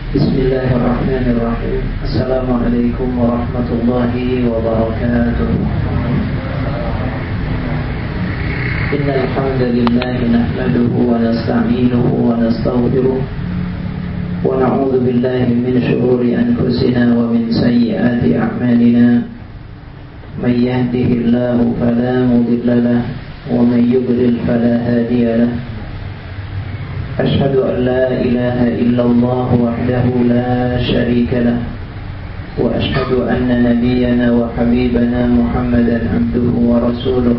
Bismillahirrahmanirrahim. Assalamualaikum warahmatullahi wabarakatuh. Innal hamdalillah nahmaduhu wa nasta'inuhu wa nastaghfiruh wa na'udzu billahi min shururi anfusina wa min sayyiati a'malina. May yahdihillahu fala mudilla lahu wa may yudlil fala hadiya lahu. أشهد أن لا إله إلا الله وحده لا شريك له وأشهد أن نبينا وحبيبنا محمدا عبده ورسوله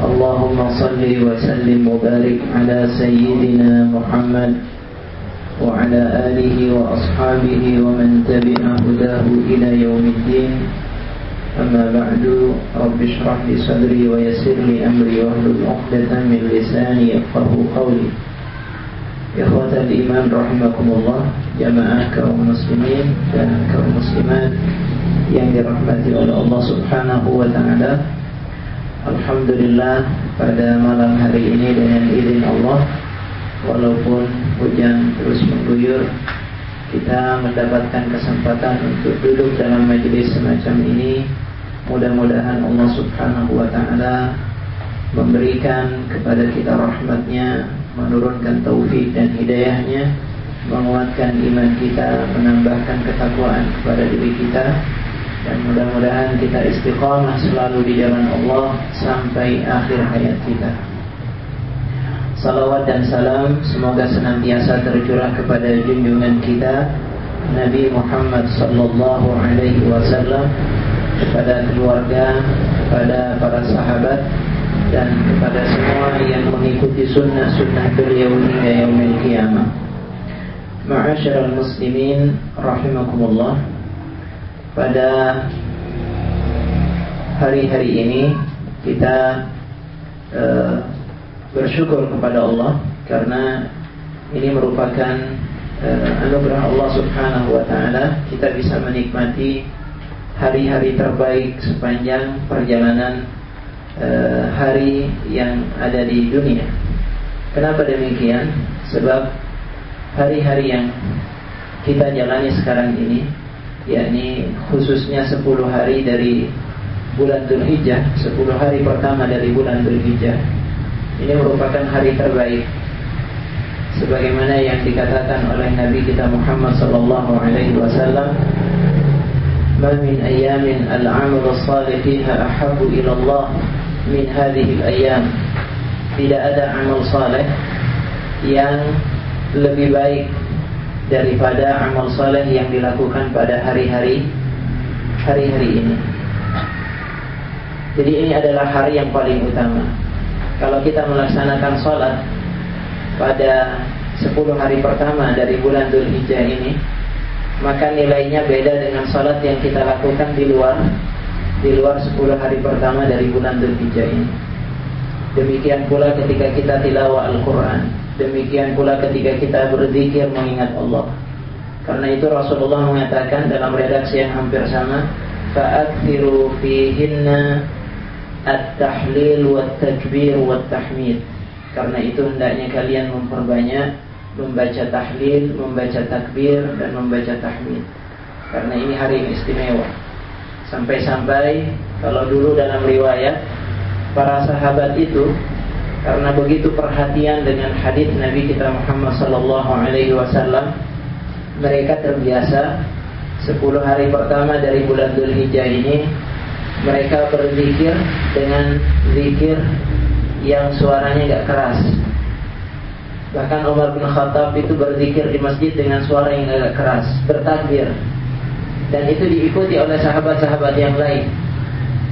اللهم صل وسلم وبارك على سيدنا محمد وعلى آله وأصحابه ومن تبع هداه إلى يوم الدين أما بعد رب اشرح لي صدري ويسر لي أمري واحلل عقدة من لساني يفقهوا قولي. Ikhwatal iman rahimakumullah, jamaah kaum muslimin dan kaum muslimat yang dirahmati oleh Allah Subhanahu wa taala. Alhamdulillah, pada malam hari ini dengan izin Allah, walaupun hujan terus mengguyur, kita mendapatkan kesempatan untuk duduk dalam majelis semacam ini. Mudah-mudahan Allah Subhanahu wa taala memberikan kepada kita rahmatnya, menurunkan taufik dan hidayahnya, menguatkan iman kita, menambahkan ketakwaan kepada diri kita, dan mudah-mudahan kita istiqamah selalu di jalan Allah sampai akhir hayat kita. Salawat dan salam semoga senantiasa tercurah kepada junjungan kita Nabi Muhammad sallallahu alaihi wasallam, kepada keluarga, kepada para sahabat, dan kepada semua yang mengikuti sunnah-sunnah beliau hingga yaumil qiyamah. Ma'asyiral muslimin rahimakumullah, pada hari-hari ini kita bersyukur kepada Allah karena ini merupakan anugerah Allah Subhanahu wa taala. Kita bisa menikmati hari-hari terbaik sepanjang perjalanan hari yang ada di dunia. Kenapa demikian? Sebab hari-hari yang kita jalani sekarang ini, yakni khususnya 10 hari dari bulan Dzulhijjah, 10 hari pertama dari bulan Dzulhijjah, ini merupakan hari terbaik, sebagaimana yang dikatakan oleh Nabi kita Muhammad sallallahu alaihi wasallam, "Ma min ayamin al-'amalu as-salih fiha ahabbu ila Allah min hadhihi al-ayyam." Tidak ada amal saleh yang lebih baik daripada amal saleh yang dilakukan pada hari-hari ini. Jadi ini adalah hari yang paling utama. Kalau kita melaksanakan salat pada 10 hari pertama dari bulan Dzulhijjah ini, maka nilainya beda dengan salat yang kita lakukan di luar 10 hari pertama dari bulan Dzulhijjah ini. Demikian pula ketika kita tilawah Al-Quran, demikian pula ketika kita berzikir mengingat Allah. Karena itu Rasulullah mengatakan dalam redaksi yang hampir sama, "Fa'akthiru fihinna at-tahlil wat-takbir wat-tahmid." Karena itu hendaknya kalian memperbanyak membaca tahlil, membaca takbir, dan membaca tahmid. Karena ini hari yang istimewa. Sampai-sampai kalau dulu dalam riwayat, para sahabat itu karena begitu perhatian dengan hadis Nabi kita Muhammad sallallahu alaihi wasallam, mereka terbiasa 10 hari pertama dari bulan Dzulhijjah ini mereka berzikir dengan zikir yang suaranya enggak keras. Bahkan Umar bin Khattab itu berzikir di masjid dengan suara yang agak keras, bertakbir. Dan itu diikuti oleh sahabat-sahabat yang lain.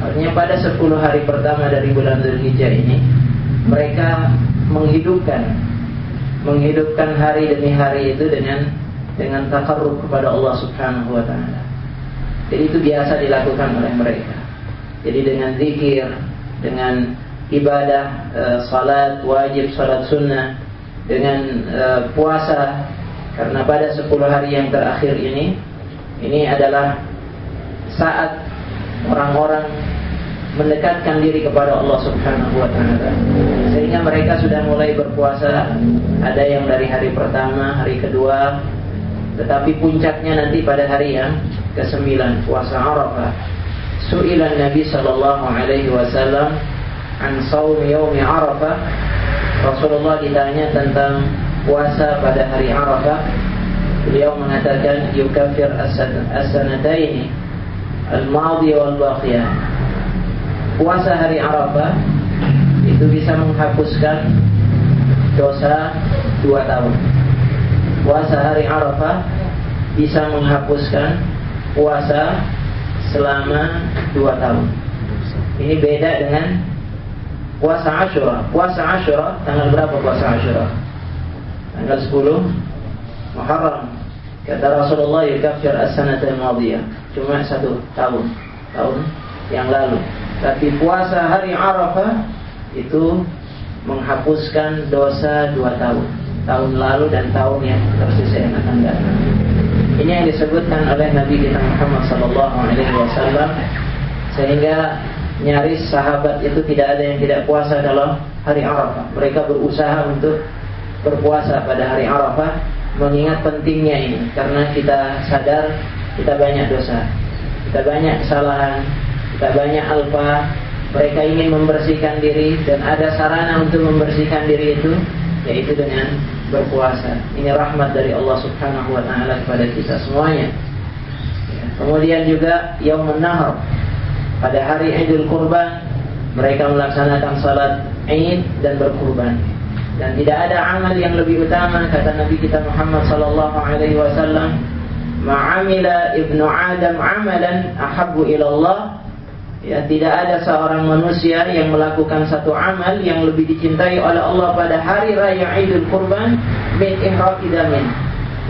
Artinya pada 10 hari pertama dari bulan Dzulhijjah ini, mereka menghidupkan hari demi hari itu dengan taqarrub kepada Allah Subhanahu wa taala. Jadi itu biasa dilakukan oleh mereka. Jadi dengan zikir, dengan ibadah, salat wajib, salat sunnah, dengan puasa. Karena pada 10 hari yang terakhir ini adalah saat orang-orang mendekatkan diri kepada Allah Subhanahu wa taala. Sehingga mereka sudah mulai berpuasa, ada yang dari hari pertama, hari kedua, tetapi puncaknya nanti pada hari yang ke-9, puasa Arafah. Su'ilan Nabi sallallahu alaihi wasallam an shaum yaumi Arafah. Rasulullah ditanya tentang puasa pada hari Arafah. Beliau mengatakan yukaffir as-sanataini al-madiyah wal baqiyah. Puasa hari Arafah itu bisa menghapuskan dosa 2 tahun. Puasa hari Arafah bisa menghapuskan puasa selama 2 tahun. Ini beda dengan puasa Asyura. Puasa Asyura tanggal berapa puasa Asyura? Tanggal 10 Muharram. Kata Rasulullah yukaffir as-sanata al-madiyah. Cuma 1 tahun yang lalu. Tapi puasa hari Arafah itu menghapuskan dosa 2 tahun. Tahun lalu dan tahun yang tersisa yang akan datang. Ini yang disebutkan oleh Nabi kita Muhammad sallallahu alaihi wasallam, sehingga nyaris sahabat itu tidak ada yang tidak puasa dalam hari Arafah. Mereka berusaha untuk berpuasa pada hari Arafah, mengingat pentingnya ini, karena kita sadar kita banyak dosa, kita banyak kesalahan, kita banyak alfa. Mereka ingin membersihkan diri, dan ada sarana untuk membersihkan diri itu, yaitu dengan berpuasa. Ini rahmat dari Allah Subhanahu wa ta'ala kepada kita semuanya. Kemudian juga Yaumun Nahar, pada hari Idul Kurban, mereka melaksanakan salat Id dan berkurban. Dan tidak ada amal yang lebih utama, kata Nabi kita Muhammad sallallahu alaihi wasallam, ma'amila ibnu Adam amalan ahabbu ilallah. Ya, tidak ada seorang manusia yang melakukan satu amal yang lebih dicintai oleh Allah pada hari raya Idul Kurban min ihraqi damin,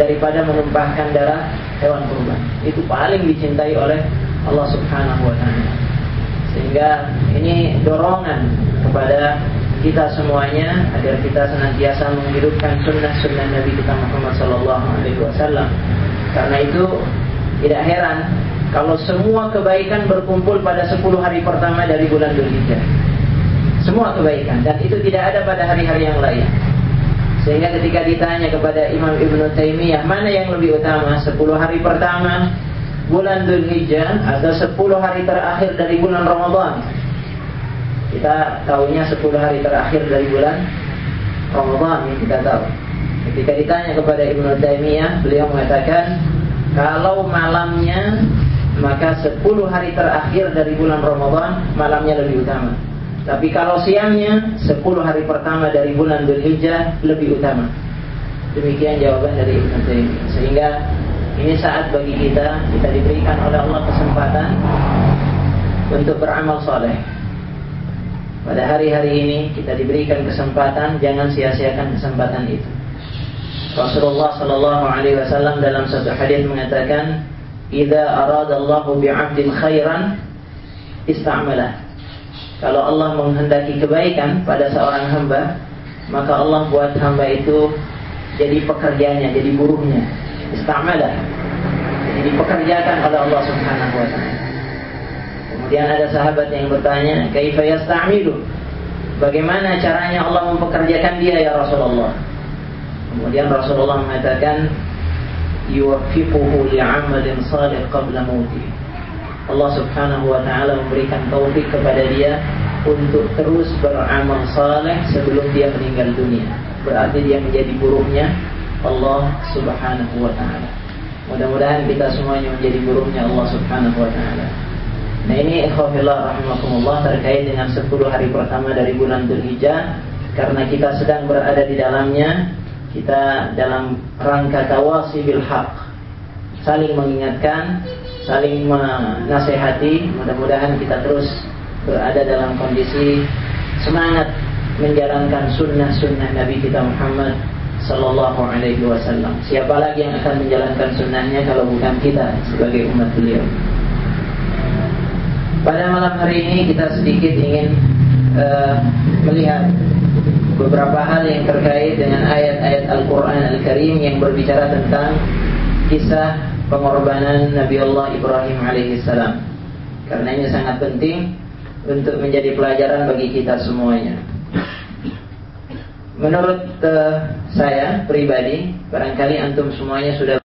daripada menumpahkan darah hewan kurban. Itu paling dicintai oleh Allah Subhanahu wa ta'ala. Sehingga ini dorongan kepada kita semuanya agar kita senantiasa menghidupkan sunnah-sunnah Nabi kita Muhammad sallallahu alaihi wasallam. Karena itu tidak heran kalau semua kebaikan berkumpul pada 10 hari pertama dari bulan Dzulhijjah. Semua kebaikan, dan itu tidak ada pada hari-hari yang lain. Sehingga ketika ditanya kepada Imam Ibnu Taimiyah, mana yang lebih utama, 10 hari pertama bulan Dzulhijjah atau 10 hari terakhir dari bulan Ramadan? Kita tahunya 10 hari terakhir dari bulan Ramadan, yang kita tahu. Ketika ditanya kepada Ibnu Taimiyah, beliau mengatakan, kalau malamnya, maka 10 hari terakhir dari bulan Ramadan malamnya lebih utama. Tapi kalau siangnya, 10 hari pertama dari bulan Dzulhijjah lebih utama. Demikian jawaban dari Ibnu Taimiyah. Sehingga ini saat bagi kita diberikan oleh Allah kesempatan untuk beramal saleh. Pada hari-hari ini kita diberikan kesempatan, jangan sia-siakan kesempatan itu. Rasulullah sallallahu alaihi wasallam dalam satu hadis mengatakan, "Idza aradallahu bi'abdin khairan ista'malah." Kalau Allah menghendaki kebaikan pada seorang hamba, maka Allah buat hamba itu jadi pekerjanya, jadi buruhnya. Ista'malah, jadi dipekerjakan oleh Allah Subhanahu wa ta'ala. Kemudian ada sahabat yang bertanya, "Kaifa yasta'milu?" Bagaimana caranya Allah mempekerjakan dia ya Rasulullah? Kemudian Rasulullah mengatakan, yuwaffiquhu li'amalin salih qabla mauti. Allah Subhanahu wa ta'ala memberikan taufik kepada dia untuk terus beramal saleh sebelum dia meninggal dunia. Berarti dia menjadi buruhnya Allah Subhanahu wa ta'ala. Mudah-mudahan kita semuanya menjadi buruhnya Allah Subhanahu wa ta'ala. Nah, ini ikhwafillah rahimakumullah terkait dengan 10 hari pertama dari bulan Dzulhijjah. Karena kita sedang berada di dalamnya, kita dalam rangka tawasi bil haq, saling mengingatkan, saling menasehati. Mudah-mudahan kita terus berada dalam kondisi semangat menjalankan sunnah-sunnah Nabi kita Muhammad sallallahu alaihi wasallam. Siapa lagi yang akan menjalankan sunnahnya kalau bukan kita sebagai umat beliau? Pada malam hari ini kita sedikit ingin melihat beberapa hal yang terkait dengan ayat-ayat Al-Quran Al-Karim yang berbicara tentang kisah pengorbanan Nabi Allah Ibrahim alaihissalam. Karena ini sangat penting untuk menjadi pelajaran bagi kita semuanya. Menurut saya pribadi, barangkali antum semuanya sudah